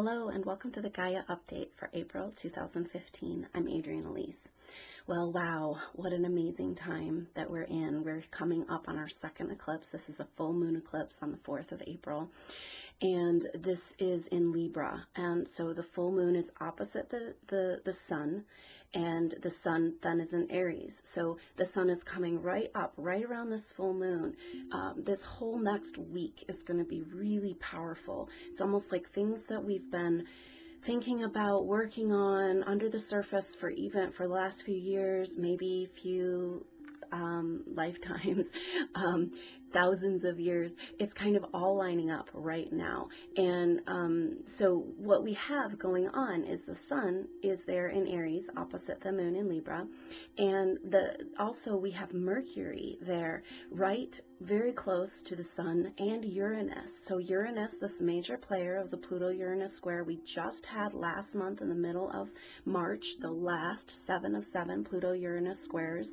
Hello and welcome to the Gaia update for April 2015. I'm Adrienne Elise. Well, wow, what an amazing time that we're in. We're coming up on our second eclipse. This is a full moon eclipse on the 4th of April. And this is in Libra. And so the full moon is opposite the sun, and the sun then is in Aries. So the sun is coming right up, right around this full moon. This whole next week is going to be really powerful. It's almost like things that we've been thinking about, working on under the surface for the last few years, maybe few lifetimes, thousands of years. It's kind of all lining up right now. And so what we have going on is the sun is there in Aries opposite the moon in Libra, and also we have Mercury there right very close to the sun, and Uranus. So Uranus, this major player of the Pluto-Uranus square we just had last month in the middle of March, the last 7 of 7 Pluto-Uranus squares.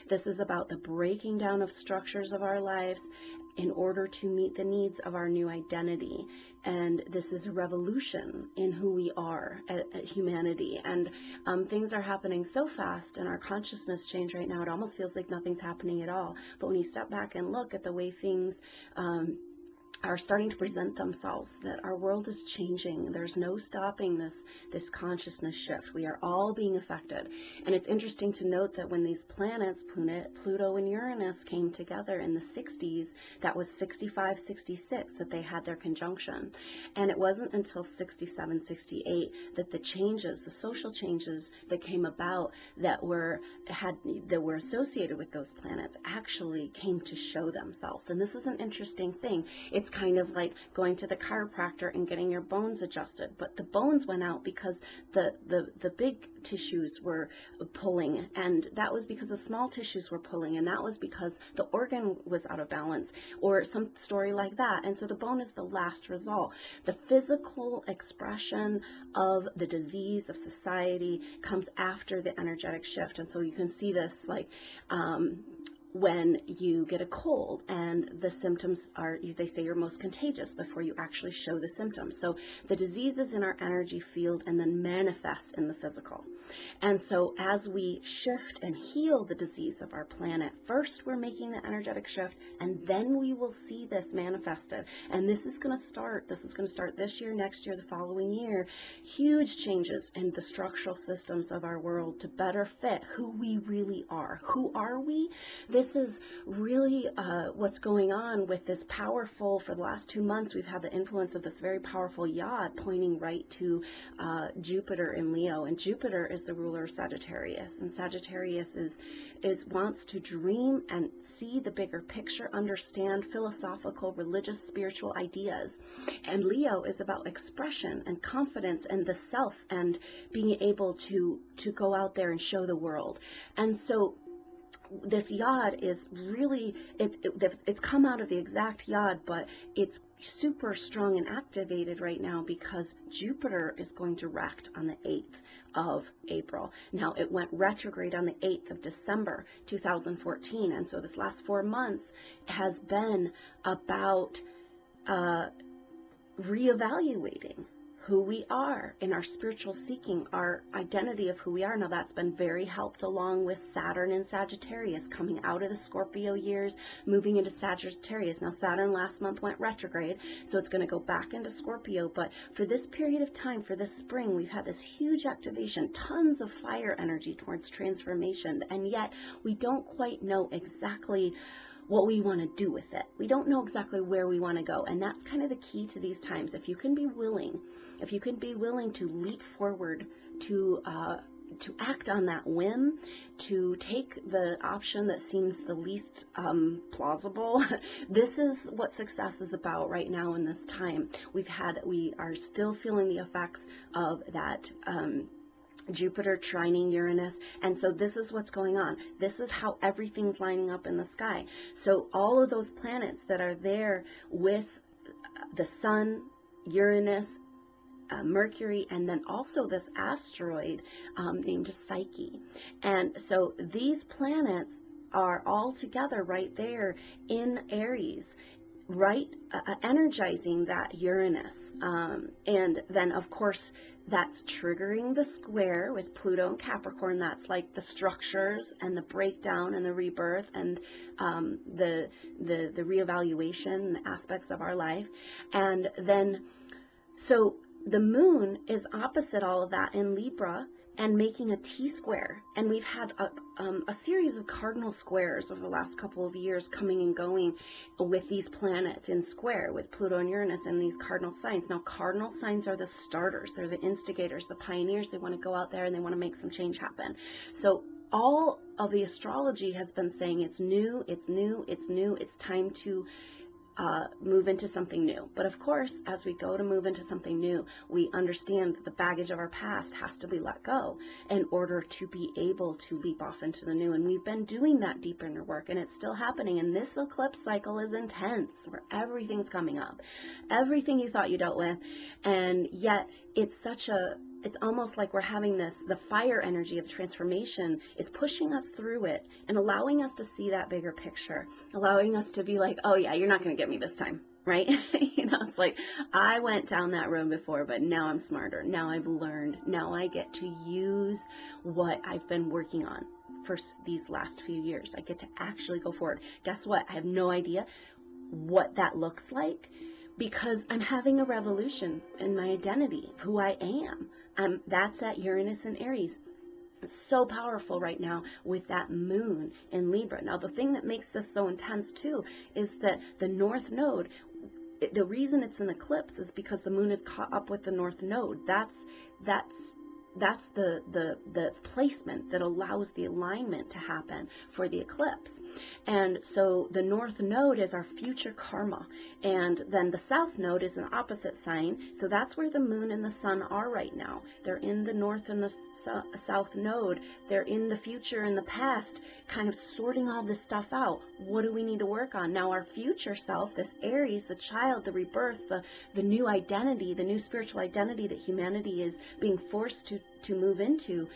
This is about the breaking down of structures of our lives in order to meet the needs of our new identity. And this is a revolution in who we are at humanity. And things are happening so fast in our consciousness change right now, it almost feels like nothing's happening at all. But when you step back and look at the way things are starting to present themselves, that our world is changing. There's no stopping this consciousness shift. We are all being affected. And it's interesting to note that when these planets, Pluto and Uranus, came together in the 60s, that was 65, 66 that they had their conjunction. And it wasn't until 67, 68 that the changes, the social changes that came about that were associated with those planets actually came to show themselves. And this is an interesting thing. It's kind of like going to the chiropractor and getting your bones adjusted, but the bones went out because the big tissues were pulling, and that was because the small tissues were pulling, and that was because the organ was out of balance, or some story like that. And so the bone is the last result. The physical expression of the disease of society comes after the energetic shift. And so you can see this like when you get a cold and the symptoms are, they say, you're most contagious before you actually show the symptoms. So the disease is in our energy field and then manifests in the physical. And so as we shift and heal the disease of our planet, first we're making the energetic shift, and then we will see this manifested. And this is going to start this year, next year, the following year. Huge changes in the structural systems of our world to better fit who we really are. Who are we? This is really what's going on with this powerful, for the last 2 months, we've had the influence of this very powerful yod pointing right to Jupiter in Leo. And Jupiter is the ruler of Sagittarius. And Sagittarius wants to dream and see the bigger picture, understand philosophical, religious, spiritual ideas. And Leo is about expression and confidence and the self and being able to go out there and show the world. And so this yod is really, it's come out of the exact yod, but it's super strong and activated right now because Jupiter is going direct on the 8th of April. Now, it went retrograde on the 8th of December 2014, and so this last 4 months has been about reevaluating who we are in our spiritual seeking, our identity of who we are. Now, that's been very helped along with Saturn and Sagittarius coming out of the Scorpio years, moving into Sagittarius. Now, Saturn last month went retrograde, so it's going to go back into Scorpio. But for this period of time, for this spring, we've had this huge activation, tons of fire energy towards transformation, and yet we don't quite know exactly what we want to do with it. We don't know exactly where we want to go, and that's kind of the key to these times. If you can be willing to leap forward, to act on that whim, to take the option that seems the least plausible. This is what success is about right now in this time. We are still feeling the effects of that Jupiter trining Uranus, and so this is what's going on. This is how everything's lining up in the sky. So all of those planets that are there with the sun, Uranus, Mercury, and then also this asteroid named Psyche. And so these planets are all together right there in Aries energizing that Uranus. And then, of course, that's triggering the square with Pluto and Capricorn. That's like the structures and the breakdown and the rebirth and the reevaluation aspects of our life. And then, so the moon is opposite all of that in Libra and making a T-square. And we've had a series of cardinal squares over the last couple of years coming and going with these planets in square, with Pluto and Uranus and these cardinal signs. Now, cardinal signs are the starters. They're the instigators, the pioneers. They want to go out there and they want to make some change happen. So all of the astrology has been saying it's new, it's new, it's new. It's time to move into something new. But of course, as we go to move into something new, we understand that the baggage of our past has to be let go in order to be able to leap off into the new. And we've been doing that deep inner work, and it's still happening. And this eclipse cycle is intense, where everything's coming up, everything you thought you dealt with, and yet it's almost like we're having the fire energy of transformation is pushing us through it and allowing us to see that bigger picture, allowing us to be like, oh yeah, you're not going to get me this time, right? It's like, I went down that road before, but now I'm smarter. Now I've learned. Now I get to use what I've been working on for these last few years. I get to actually go forward. Guess what? I have no idea what that looks like, because I'm having a revolution in my identity of who I am. That's that Uranus and Aries. It's so powerful right now with that moon in Libra. Now, the thing that makes this so intense too is that the North Node, the reason it's an eclipse is because the moon is caught up with the North Node. That's the placement that allows the alignment to happen for the eclipse. And so the North Node is our future karma. And then the South Node is an opposite sign. So that's where the moon and the sun are right now. They're in the North and the South Node. They're in the future and the past, kind of sorting all this stuff out. What do we need to work on? Now our future self, this Aries, the child, the rebirth, the new identity, the new spiritual identity that humanity is being forced to move into,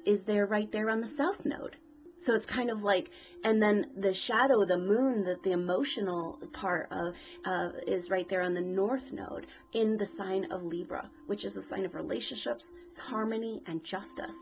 is there right there on the South Node. So it's kind of like, and then the shadow, the moon, that the emotional part of is right there on the North Node in the sign of Libra, which is a sign of relationships, harmony, and justice.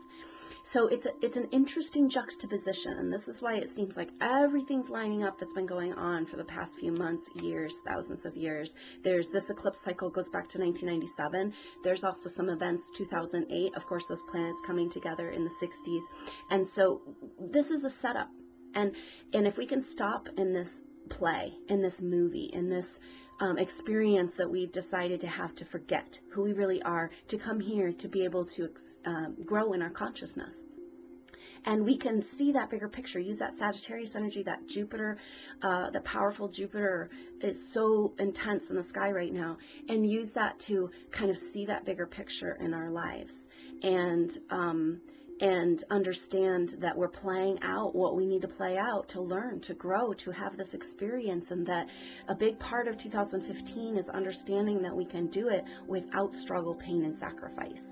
So it's an interesting juxtaposition, and this is why it seems like everything's lining up that's been going on for the past few months, years, thousands of years. There's this eclipse cycle goes back to 1997. There's also some events, 2008, of course, those planets coming together in the 60s. And so this is a setup. And if we can stop in this play, in this movie, in this experience that we've decided to have to forget who we really are, to come here to be able to grow in our consciousness. And we can see that bigger picture, use that Sagittarius energy, that Jupiter, the powerful Jupiter is so intense in the sky right now, and use that to kind of see that bigger picture in our lives. And understand that we're playing out what we need to play out to learn, to grow, to have this experience, and that a big part of 2015 is understanding that we can do it without struggle, pain, and sacrifice.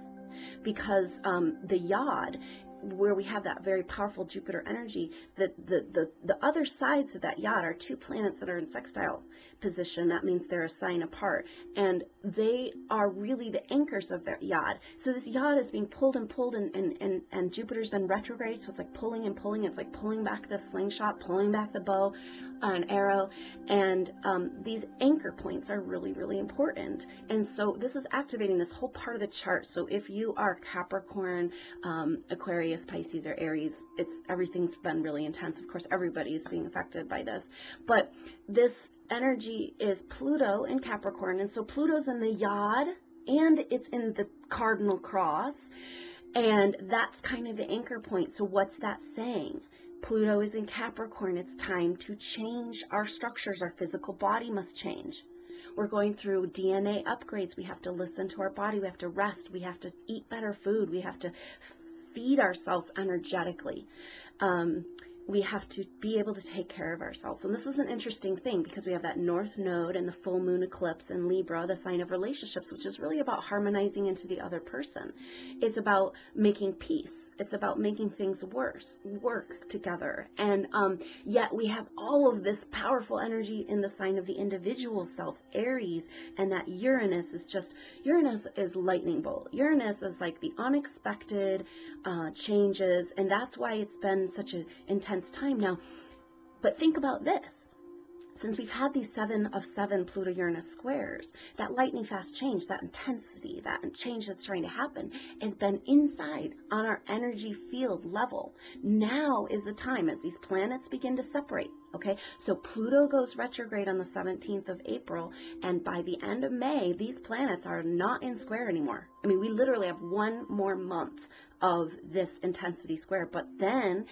Because the Yod, where we have that very powerful Jupiter energy, the other sides of that Yod are two planets that are in sextile position. That means they're a sign apart, and they are really the anchors of their Yod. So this Yod is being pulled and pulled, and Jupiter's been retrograde, so it's like pulling and pulling. It's like pulling back the slingshot, pulling back the bow, an arrow, and these anchor points are really, really important. And so this is activating this whole part of the chart. So if you are Capricorn, Aquarius, Pisces, or Aries, everything's been really intense. Of course, everybody's being affected by this, but this energy is Pluto in Capricorn, and so Pluto's in the Yod and it's in the cardinal cross, and that's kind of the anchor point. So what's that saying? Pluto is in Capricorn. It's time to change our structures. Our physical body must change. We're going through DNA upgrades. We have to listen to our body. We have to rest. We have to eat better food. We have to feed ourselves energetically. We have to be able to take care of ourselves. And this is an interesting thing because we have that North Node and the full moon eclipse in Libra, the sign of relationships, which is really about harmonizing into the other person. It's about making peace. It's about making things work together. And yet we have all of this powerful energy in the sign of the individual self, Aries, and that Uranus is lightning bolt. Uranus is like the unexpected changes, and that's why it's been such an intense time now. But think about this. Since we've had these 7 of 7 Pluto-Uranus squares, that lightning fast change, that intensity, that change that's trying to happen has been inside on our energy field level. Now is the time as these planets begin to separate. Okay, so Pluto goes retrograde on the 17th of April, and by the end of May, these planets are not in square anymore. I mean, we literally have 1 more month of this intensity square, but then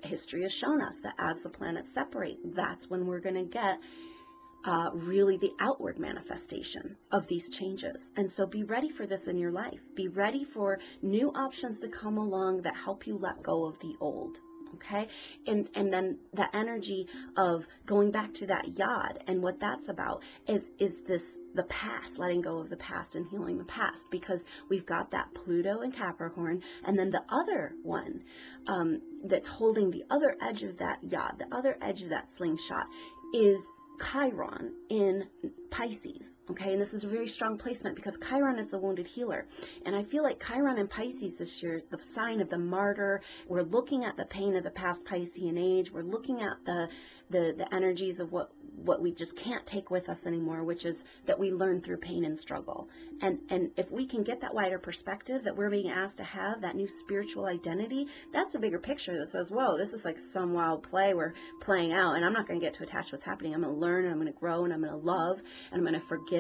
history has shown us that as the planets separate, that's when we're going to get really the outward manifestation of these changes. And so be ready for this in your life. Be ready for new options to come along that help you let go of the old. Okay, and then the energy of going back to that yod, and what that's about is the past, letting go of the past and healing the past, because we've got that Pluto in Capricorn, and then the other one that's holding the other edge of that yod, the other edge of that slingshot, is Chiron in Pisces. Okay, and this is a very strong placement because Chiron is the wounded healer. And I feel like Chiron in Pisces this year, the sign of the martyr, we're looking at the pain of the past Piscean age. We're looking at the energies of what we just can't take with us anymore, which is that we learn through pain and struggle. And if we can get that wider perspective that we're being asked to have, that new spiritual identity, that's a bigger picture that says, whoa, this is like some wild play we're playing out, and I'm not going to get too attached to what's happening. I'm going to learn, and I'm going to grow, and I'm going to love, and I'm going to forgive.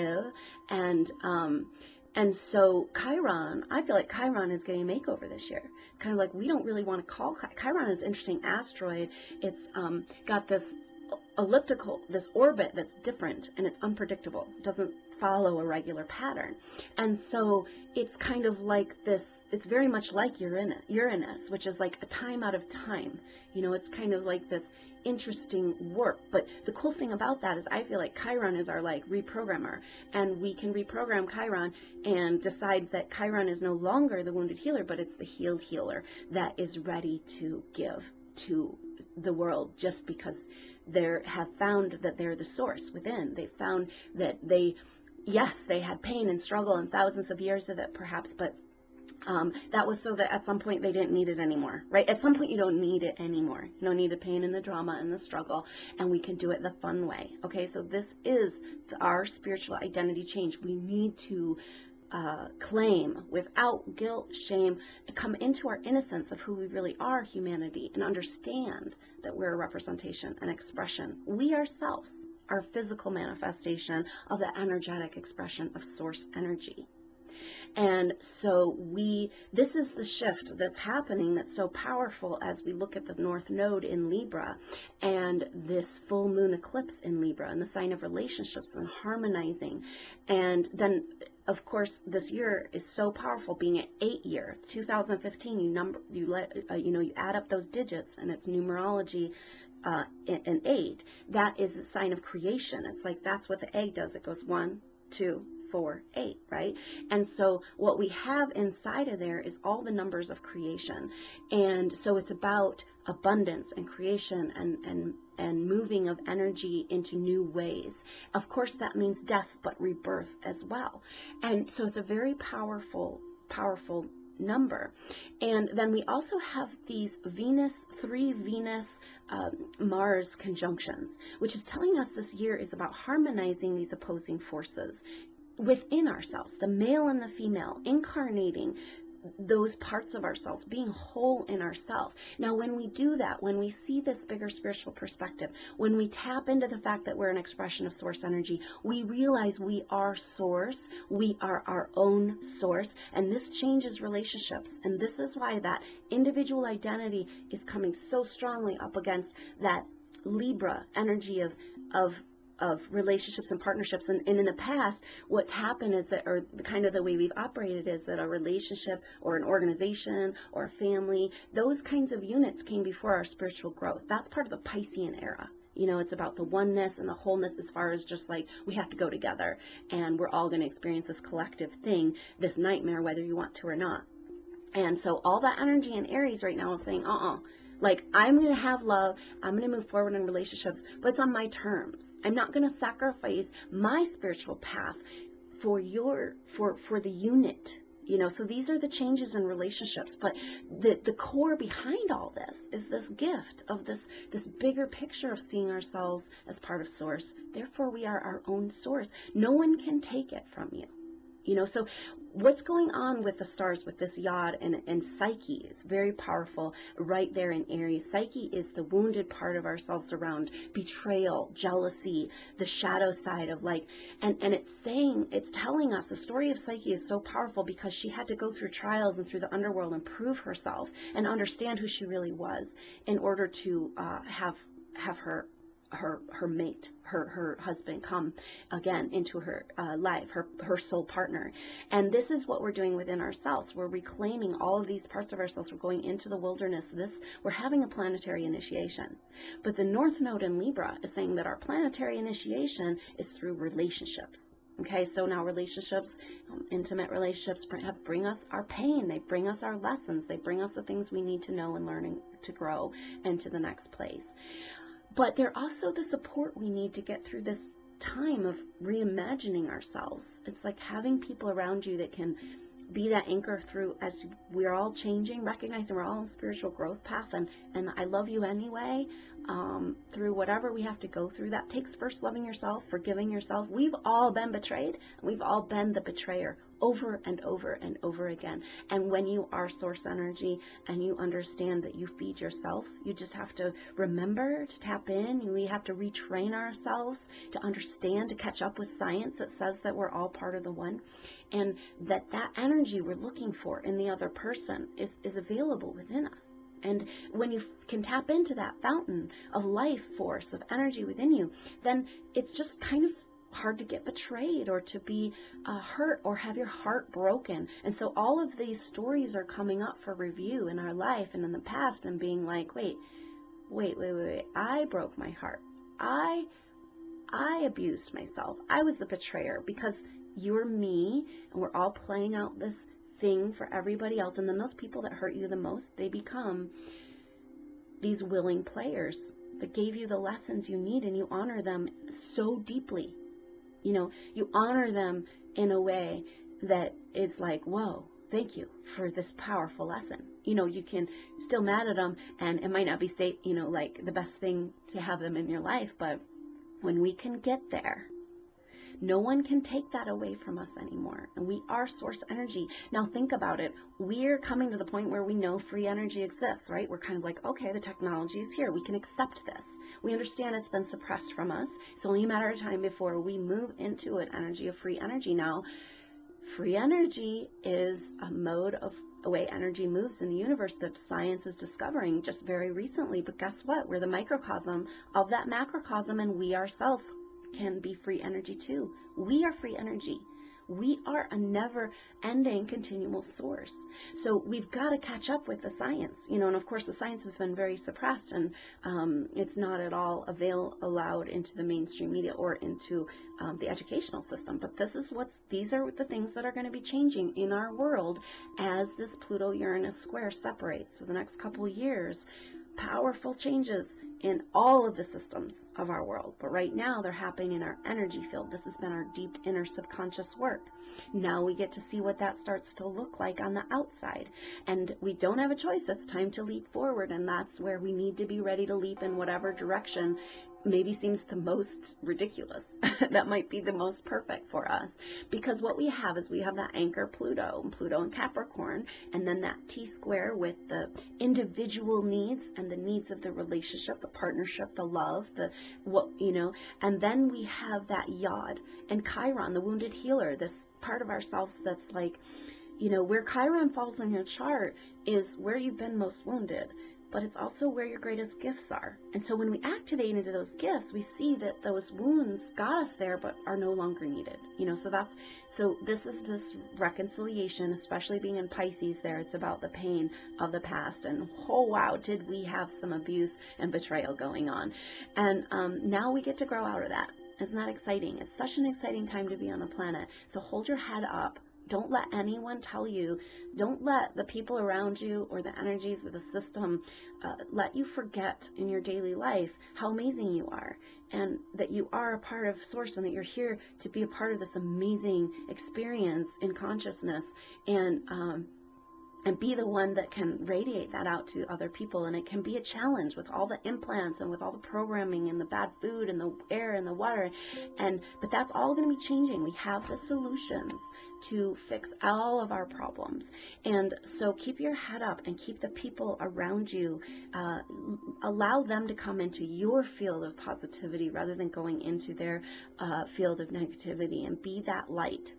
And so Chiron, I feel like Chiron is getting a makeover this year. It's kind of like, we don't really want to call Chiron is an interesting asteroid. It's got this elliptical, this orbit that's different, and it's unpredictable. It doesn't follow a regular pattern. And so it's kind of like this, it's very much like Uranus, which is like a time out of time. You know, it's kind of like this interesting work. But the cool thing about that is I feel like Chiron is our like reprogrammer, and we can reprogram Chiron and decide that Chiron is no longer the wounded healer, but it's the healed healer that is ready to give to the world, just because they have found that they're the source within. They found that yes, they had pain and struggle and thousands of years of it perhaps, but that was so that at some point they didn't need it anymore, right? At some point you don't need it anymore. You don't need the pain and the drama and the struggle, and we can do it the fun way. Okay, so this is our spiritual identity change. We need to claim without guilt, shame, come into our innocence of who we really are, humanity, and understand that we're a representation, an expression. We ourselves are physical manifestation of the energetic expression of source energy. And so this is the shift that's happening that's so powerful as we look at the North Node in Libra and this full moon eclipse in Libra and the sign of relationships and harmonizing. And then, of course, this year is so powerful, being an 8-year, 2015. You add up those digits, and it's numerology. An 8. That is a sign of creation. It's like that's what the egg does. It goes 1, 2, 4, 8, right? And so what we have inside of there is all the numbers of creation. And so it's about abundance and creation and moving of energy into new ways. Of course, that means death, but rebirth as well. And so it's a very powerful number. And then we also have these three Venus Mars conjunctions, which is telling us this year is about harmonizing these opposing forces within ourselves, the male and the female, incarnating those parts of ourselves, being whole in ourselves. Now, when we do that, when we see this bigger spiritual perspective, when we tap into the fact that we're an expression of source energy, we realize we are source, we are our own source, and this changes relationships. And this is why that individual identity is coming so strongly up against that Libra energy of relationships and partnerships. And in the past, what's happened is that, or kind of the way we've operated, is that a relationship or an organization or a family, those kinds of units came before our spiritual growth. That's part of the Piscean era. You know, it's about the oneness and the wholeness, as far as just like we have to go together and we're all going to experience this collective thing, this nightmare, whether you want to or not. And so all that energy in Aries right now is saying, like, I'm going to have love, I'm going to move forward in relationships, but it's on my terms. I'm not going to sacrifice my spiritual path for the unit. You know, so these are the changes in relationships, but the core behind all this is this gift of this bigger picture of seeing ourselves as part of source. Therefore, we are our own source. No one can take it from you. You know, so what's going on with the stars with this yod and Psyche is very powerful right there in Aries. Psyche is the wounded part of ourselves around betrayal, jealousy, the shadow side of like, and it's telling us the story of Psyche is so powerful because she had to go through trials and through the underworld and prove herself and understand who she really was in order to have her mate, her husband come again into her life, her soul partner. And this is what we're doing within ourselves. We're reclaiming all of these parts of ourselves. We're going into the wilderness. We're having a planetary initiation. But the North Node in Libra is saying that our planetary initiation is through relationships. Okay, so now relationships, intimate relationships bring us our pain. They bring us our lessons. They bring us the things we need to know and learning to grow into the next place. But they're also the support we need to get through this time of reimagining ourselves. It's like having people around you that can be that anchor through as we're all changing, recognizing we're all on a spiritual growth path, and I love you anyway, through whatever we have to go through. That takes first loving yourself, forgiving yourself. We've all been betrayed, and we've all been the betrayer over and over and over again. And when you are source energy and you understand that you feed yourself, you just have to remember to tap in. We have to retrain ourselves to understand, to catch up with science that says that we're all part of the one, and that energy we're looking for in the other person is available within us. And when you can tap into that fountain of life force, of energy within you, then it's just kind of hard to get betrayed or to be hurt or have your heart broken. And so all of these stories are coming up for review in our life and in the past, and being like, wait, I broke my heart. I abused myself. I was the betrayer, because you're me, and we're all playing out this thing for everybody else. And then those people that hurt you the most, they become these willing players that gave you the lessons you need, and you honor them so deeply. You know, you honor them in a way that is like, whoa, thank you for this powerful lesson. You know, you can still mad at them, and it might not be safe, you know, like the best thing to have them in your life. But when we can get there, no one can take that away from us anymore. And we are source energy. Now think about it. We're coming to the point where we know free energy exists, right? We're kind of like, okay, the technology is here. We can accept this. We understand it's been suppressed from us. It's only a matter of time before we move into an energy of free energy. Now, free energy is a mode of a way energy moves in the universe that science is discovering just very recently. But guess what? We're the microcosm of that macrocosm, and we ourselves can be free energy too. We are free energy. We are a never-ending continual source. So we've got to catch up with the science, you know. And of course, the science has been very suppressed, and it's not at all allowed into the mainstream media or into the educational system. But these are the things that are going to be changing in our world as this Pluto-Uranus square separates. So the next couple of years, powerful changes in all of the systems of our world. But right now they're happening in our energy field. This has been our deep inner subconscious work. Now we get to see what that starts to look like on the outside. And we don't have a choice. It's time to leap forward. And that's where we need to be ready to leap in whatever direction maybe seems the most ridiculous. That might be the most perfect for us. Because what we have is we have that anchor Pluto and Capricorn, and then that T-square with the individual needs and the needs of the relationship, the partnership, the love, and then we have that Yod and Chiron, the wounded healer, this part of ourselves that's like, you know, where Chiron falls in your chart is where you've been most wounded. But it's also where your greatest gifts are. And so when we activate into those gifts, we see that those wounds got us there, but are no longer needed. You know, so this is this reconciliation, especially being in Pisces there. It's about the pain of the past. And oh, wow, did we have some abuse and betrayal going on. And now we get to grow out of that. Isn't that exciting? It's such an exciting time to be on the planet. So hold your head up. Don't let anyone tell you, don't let the people around you or the energies of the system let you forget in your daily life how amazing you are, and that you are a part of Source, and that you're here to be a part of this amazing experience in consciousness, and be the one that can radiate that out to other people. And it can be a challenge with all the implants and with all the programming and the bad food and the air and the water, but that's all going to be changing. We have the solutions to fix all of our problems. And so keep your head up and keep the people around you, allow them to come into your field of positivity rather than going into their field of negativity, and be that light.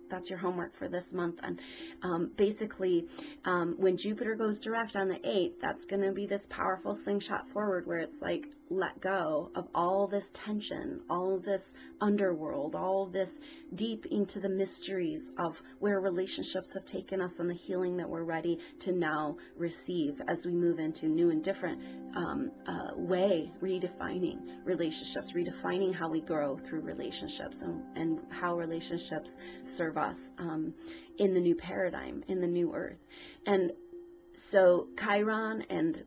That's your homework for this month. And basically, when Jupiter goes direct on the 8th, that's going to be this powerful slingshot forward, where it's like, let go of all this tension, all this underworld, all this deep into the mysteries of where relationships have taken us, and the healing that we're ready to now receive as we move into new and different way, redefining relationships, redefining how we grow through relationships, and how relationships serve us in the new paradigm, in the new earth. And so Chiron and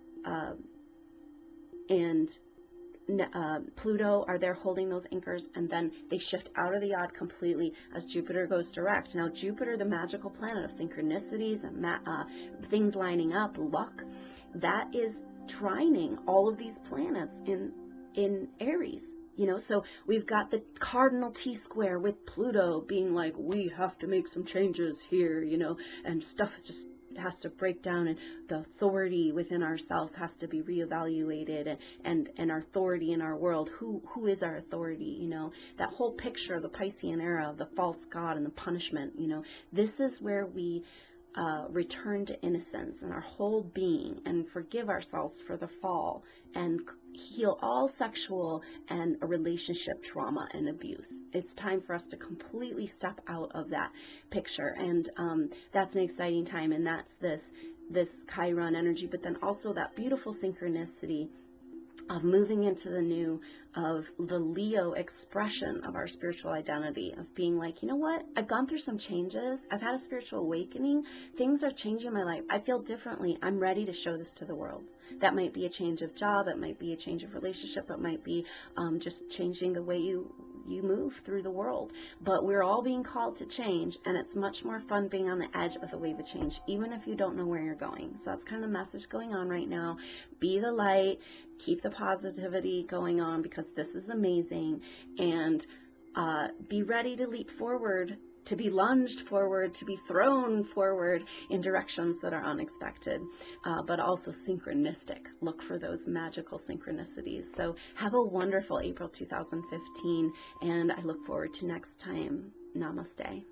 Pluto are there holding those anchors, and then they shift out of the odd completely as Jupiter goes direct. Now Jupiter, the magical planet of synchronicities and things lining up, luck, that is trining all of these planets in Aries. You know, so we've got the cardinal T-square with Pluto being like, we have to make some changes here, you know, and stuff just has to break down, and the authority within ourselves has to be reevaluated, and our authority in our world, who is our authority, you know, that whole picture of the Piscean era of the false god and the punishment, you know, this is where we return to innocence and our whole being, and forgive ourselves for the fall, and heal all sexual and relationship trauma and abuse. It's time for us to completely step out of that picture, and that's an exciting time, and that's this Chiron energy, but then also that beautiful synchronicity of moving into the new, of the Leo expression of our spiritual identity, of being like, you know what, I've gone through some changes, I've had a spiritual awakening, things are changing in my life, I feel differently, I'm ready to show this to the world. That might be a change of job, it might be a change of relationship, it might be just changing the way you move through the world. But we're all being called to change, and it's much more fun being on the edge of the wave of change, even if you don't know where you're going. So that's kind of the message going on right now. Be the light, keep the positivity going on, because this is amazing, and be ready to leap forward, to be lunged forward, to be thrown forward in directions that are unexpected, but also synchronistic. Look for those magical synchronicities. So have a wonderful April 2015, and I look forward to next time. Namaste.